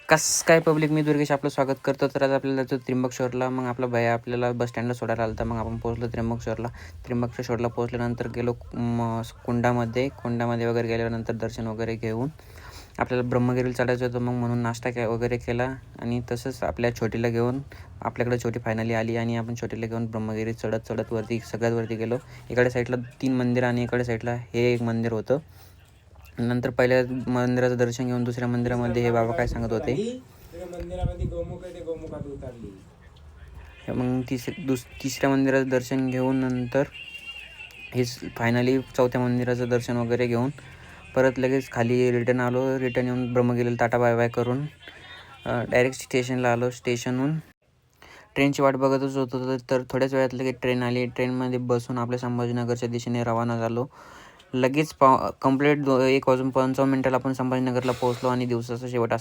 कसं काय पब्लिक, मी दुर्गेश आपलं स्वागत करतो. तर आज आपल्याला जायचं त्र्यंबकेश्वरला. मग आपला भैया आपल्याला बस स्टँडला सोडायला आला होता. मग आपण पोहोचलो त्र्यंबकेश्वरला. त्र्यंबकेश्वरला पोहोचल्यानंतर गेलो कुंडामध्ये वगैरे गेल्यानंतर दर्शन वगैरे घेऊन आपल्याला ब्रह्मगिरीला चढायचं होतं. मग म्हणून नाश्ता वगैरे केला आणि तसंच आपल्या छोटीला घेऊन आपल्याकडे छोटी फायनली आली आणि आपण छोटीला घेऊन ब्रह्मगिरी चढत वरती सगळ्यात वरती गेलो. इकडे साईडला 3 मंदिर आणि इकडे साईडला हे एक मंदिर होतं. नंतर पहिल्या मंदिराचं दर्शन घेऊन दुसऱ्या मंदिरामध्ये हे बाबा काय सांगत होते. मग तिसऱ्या मंदिराचं दर्शन घेऊन नंतर हेच फायनली चौथ्या मंदिराचं दर्शन वगैरे घेऊन परत लगेच खाली रिटर्न आलो. रिटर्न येऊन ब्रह्मगिरीला टाटा बाय बाय करून डायरेक्ट स्टेशनला आलो. स्टेशनहून ट्रेनची वाट बघतच होतो. तर थोड्याच वेळात लगेच ट्रेन आली. ट्रेनमध्ये बसून आपल्या संभाजीनगरच्या दिशेने रवाना झालो. लगेच कंप्लीट 1:55 आपण संभाजीनगरला पोहोचलो आणि दिवसाचा शेवट